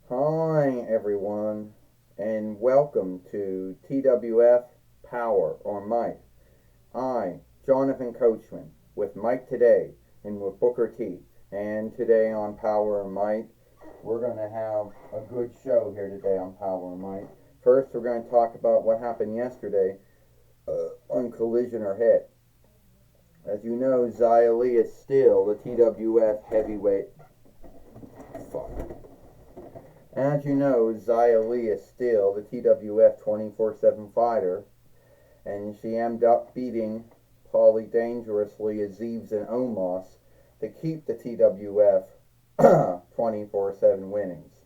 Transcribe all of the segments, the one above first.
Hi, everyone, and welcome to TWF Power or Might. I, Jonathan Coachman, with Mike today and with Booker T. And today on Power or Might, we're going to have a good show here today on Power or Might. First, we're going to talk about what happened yesterday on Collision or Hit. As you know, Xia Li is still the TWF heavyweight. Fuck. As you know, Xia Li is still the TWF 24/7 fighter, and she ended up beating Paulie Dangerously, Azeez, and Omos to keep the TWF 24/7 winnings.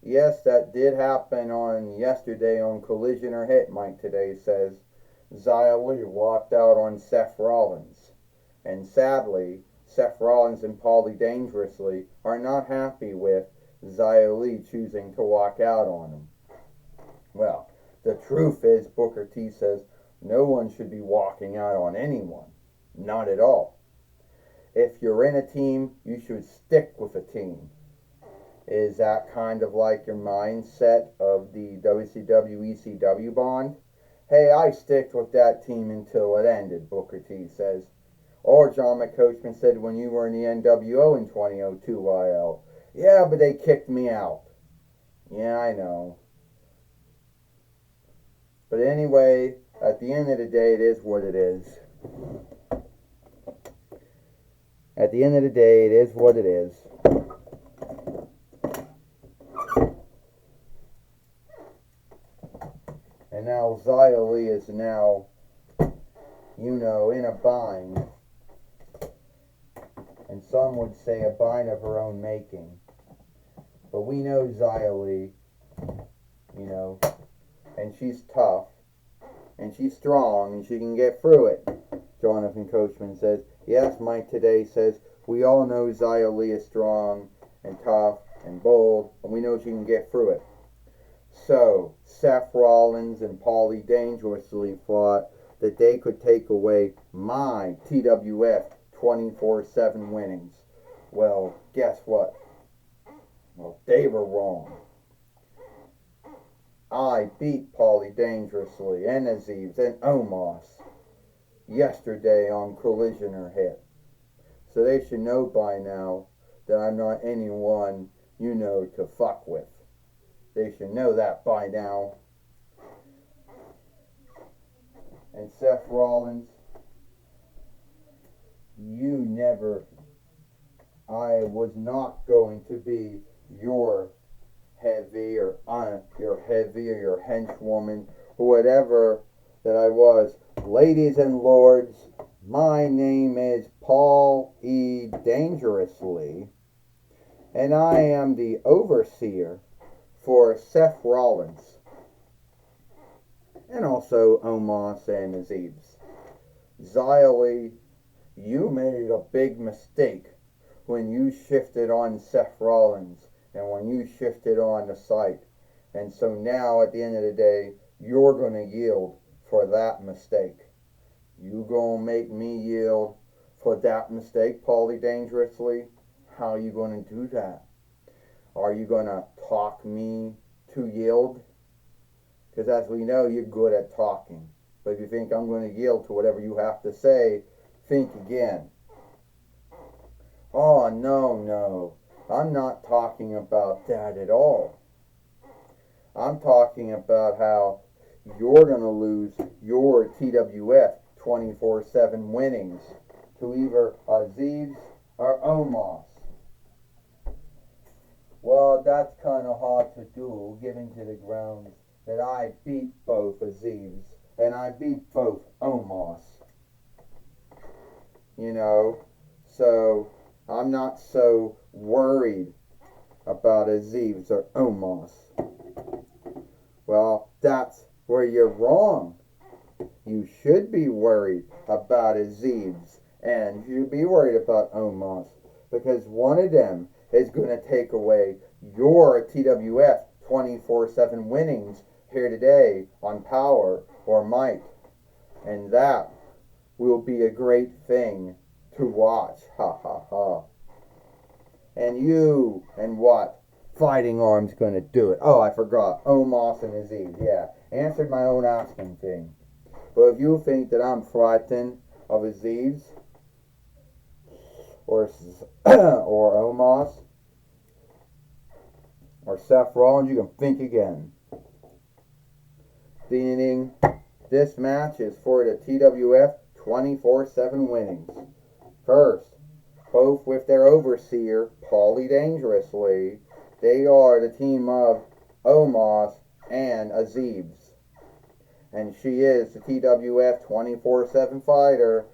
Yes, that did happen on yesterday on Collision or Hit, Mike today says. Xia Li walked out on Seth Rollins, and sadly, Seth Rollins and Paulie Dangerously are not happy with Xia Li choosing to walk out on him. Well, the truth is, Booker T says, no one should be walking out on anyone. Not at all. If you're in a team, you should stick with a team. Is that kind of like your mindset of the WCW ECW bond? Hey, I sticked with that team until it ended, Booker T says. Or John McCoachman said when you were in the NWO in 2002 YL. Yeah, but they kicked me out. Yeah, I know. But anyway, at the end of the day, it is what it is. At the end of the day, it is what it is. And now Xia Li is now, in a bind. And some would say a bind of her own making. But we know Xia Li, and she's tough, and she's strong, and she can get through it. Jonathan Coachman says. Yes, Mike today says, we all know Xia Li is strong and tough and bold, and we know she can get through it. So, Seth Rollins and Paulie Dangerously thought that they could take away my TWF 24/7 winnings. Well, guess what? Well, they were wrong. I beat Paulie Dangerously and Azeez and Omos yesterday on Collision or Hit. So they should know by now that I'm not anyone, to fuck with. They should know that by now. And Seth Rollins, I was not going to be your your henchwoman, or whatever that I was. Ladies and lords, my name is Paul E. Dangerously, and I am the overseer for Seth Rollins, and also Omos and Azeez. Xia Li, you made a big mistake when you shifted on Seth Rollins and when you shifted on the site. And so now, at the end of the day, you're going to yield for that mistake. You going to make me yield for that mistake, Paulie Dangerously? How are you going to do that? Are you going to talk me to yield? Because as we know, you're good at talking. But if you think I'm going to yield to whatever you have to say, think again. Oh, no. I'm not talking about that at all. I'm talking about how you're going to lose your TWF 24/7 winnings to either Azeez or Omos. Well, that's kind of hard to do, given to the grounds that I beat both Azeez and I beat both Omos. So I'm not so worried about Azeez or Omos. Well, that's where you're wrong. You should be worried about Azeez and you should be worried about Omos, because one of them is going to take away your TWF 24/7 winnings here today on Power or Might. And that will be a great thing to watch. Ha ha ha. And you, and what? fighting arm's going to do it. Oh, I forgot. Omos and Aziz. Yeah, answered my own asking thing. But if you think that I'm frightened of Aziz or Omos or Seth Rollins, you can think again. Meaning, this match is for the TWF 24/7 winnings. First, both with their overseer, Paulie Dangerously, they are the team of Omos and Aziz. And she is the TWF 24/7 fighter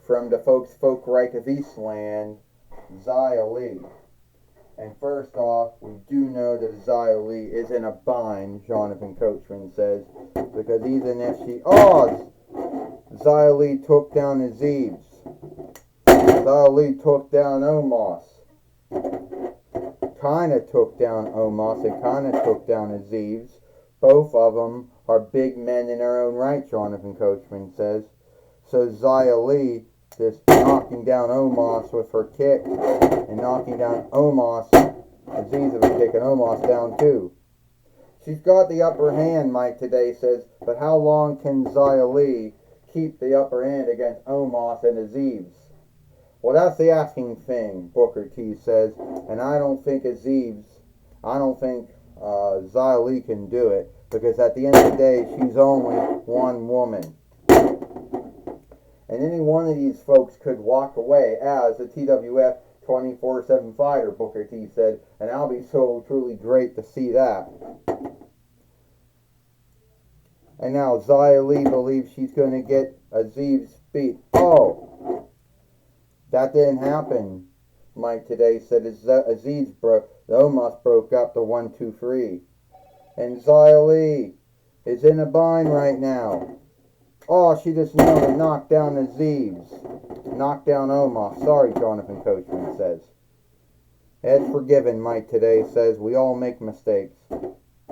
from the Folkreich of Eastland, Xia Li. And first off, we do know that Xia Li is in a bind, Jonathan Coachman says, because even if she... Oh! Xia Li took down Aziz. Xia Li took down Omos. Kinda took down Omos and kinda took down Aziz. Both of them are big men in their own right, Jonathan Coachman says. So Xia Li just knocking down Omos with her kick and knocking down Omos. Aziz was kicking Omos down too. She's got the upper hand, Mike Today says, but how long can Xia Li keep the upper hand against Omos and Aziz? Well, that's the asking thing, Booker T says, and I don't think Xia Li can do it, because at the end of the day, she's only one woman. And any one of these folks could walk away as a TWF 24/7 fighter, Booker T said, and I'll be so truly great to see that. And now Xia Li believes she's going to get Aziz beat. Oh, that didn't happen. Mike Today said Aziz Omos broke up the 1, 2, 3. And Xia Li is in a bind right now. Oh, she just nearly knocked down Aziz. Knocked down Omos. Sorry, Jonathan Coachman says. It's forgiven, Mike Today says. We all make mistakes.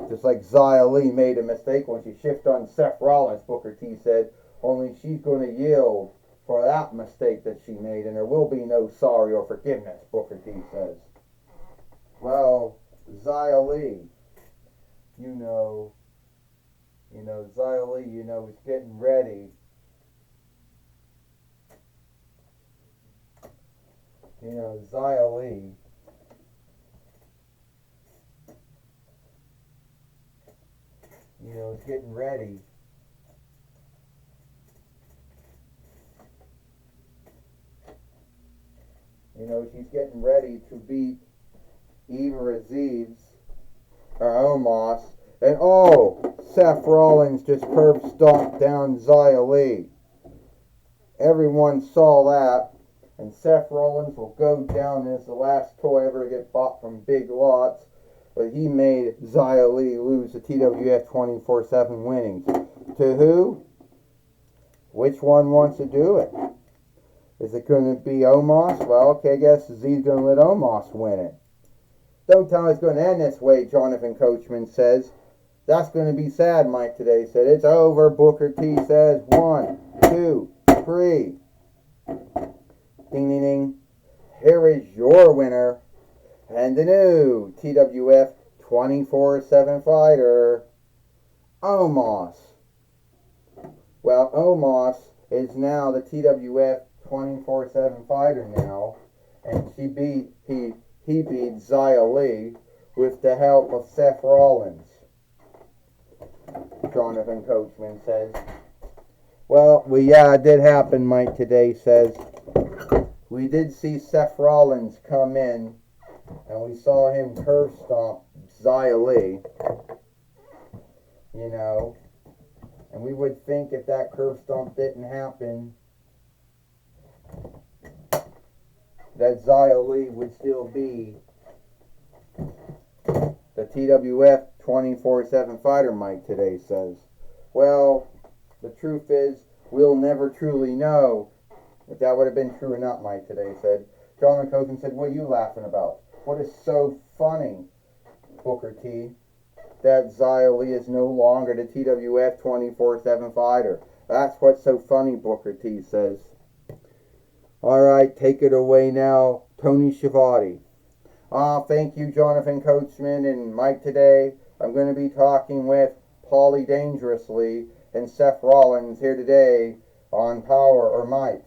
Just like Xia Li made a mistake when she shifted on Seth Rollins, Booker T said. Only she's going to yield for that mistake that she made, and there will be no sorry or forgiveness, Booker T says. Well, Xia Li, Xia Li, is getting ready. Xia Li is getting ready. She's getting ready to beat either Aziz or Omos. And oh, Seth Rollins just curb stomped down Xia Li. Everyone saw that. And Seth Rollins will go down as the last toy ever to get bought from Big Lots. But he made Xia Li lose the TWF 24/7 winnings. To who? Which one wants to do it? Is it going to be Omos? Well, okay, I guess Aziz going to let Omos win it. Don't tell me it's going to end this way, Jonathan Coachman says. That's going to be sad, Mike Today said. It's over, Booker T says. 1, 2, 3. Ding, ding, ding. Here is your winner and the new TWF 24/7 fighter, Omos. Well, Omos is now the TWF 24/7 fighter now, and he beat Xia Li with the help of Seth Rollins, Jonathan Coachman says. Well, it did happen, Mike Today says. We did see Seth Rollins come in, and we saw him curve stomp Xia Li, and we would think if that curve stomp didn't happen, that Xia Li would still be the TWF 24/7 fighter, Mike Today says. Well, the truth is, we'll never truly know if that would have been true or not, Mike Today said. John McCoken said, what are you laughing about? What is so funny, Booker T, that Xia Li is no longer the TWF 24/7 fighter? That's what's so funny, Booker T says. All right, take it away now, Tony Schiavone. Thank you, Jonathan Coachman and Mike. Today I'm going to be talking with Paulie Dangerously and Seth Rollins here today on Powerrr Might.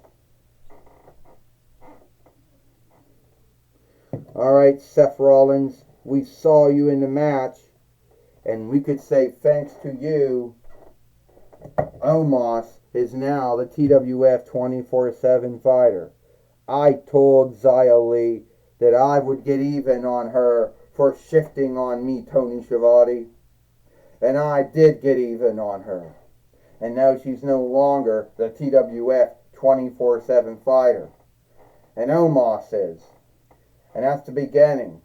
Alright, Seth Rollins, we saw you in the match, and we could say thanks to you, Omos is now the TWF 24/7 fighter. I told Xia Li that I would get even on her for shifting on me, Tony Schiavone. And I did get even on her. And now she's no longer the TWF 24/7 fighter. And Omos is. And that's the beginning.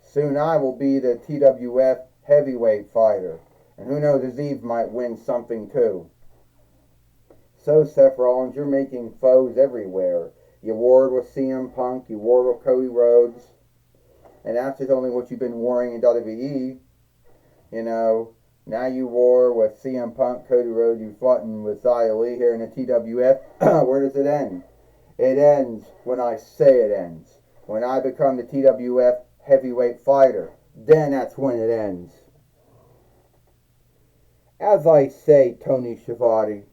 Soon I will be the TWF heavyweight fighter. And who knows, Aziz might win something too. So, Seth Rollins, you're making foes everywhere. You warred with CM Punk, you warred with Cody Rhodes. And that's just only what you've been warring in WWE. You know, now you war with CM Punk, Cody Rhodes, you foughting with Xia Li here in the TWF. Where does it end? It ends when I say it ends. When I become the TWF heavyweight fighter, then that's when it ends. As I say, Tony Schiavone,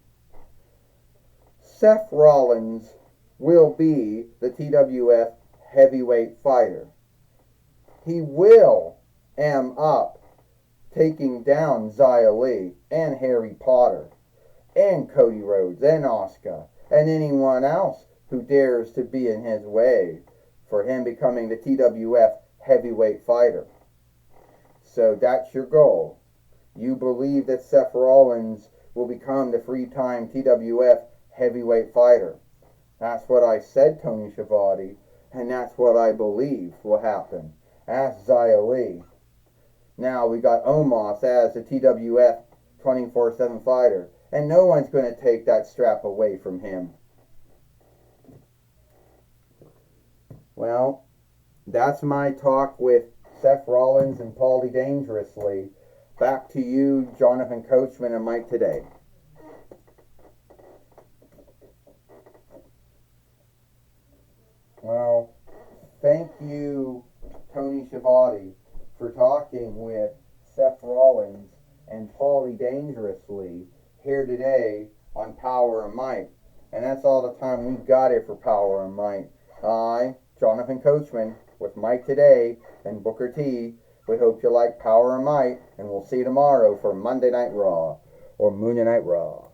Seth Rollins will be the TWF heavyweight fighter. He will up taking down Xia Li and Harry Potter and Cody Rhodes and Asuka and anyone else who dares to be in his way for him becoming the TWF heavyweight fighter. So that's your goal. You believe that Seth Rollins will become the three-time TWF heavyweight fighter. That's what I said, Tony Schiavone, and that's what I believe will happen. Ask Xia Li. Now we got Omos as the TWF 24/7 fighter, and no one's going to take that strap away from him. Well, that's my talk with Seth Rollins and Paulie Dangerously. Back to you, Jonathan Coachman and Mike today. Well, thank you, Tony Schiavone, for talking with Seth Rollins and Paulie Dangerously here today on Powerrr Might. And that's all the time we've got here for Powerrr Might. I, Jonathan Coachman, with Mike today and Booker T. We hope you like Powerrr Might, and we'll see you tomorrow for Monday Night Raw or Monday Night Raw.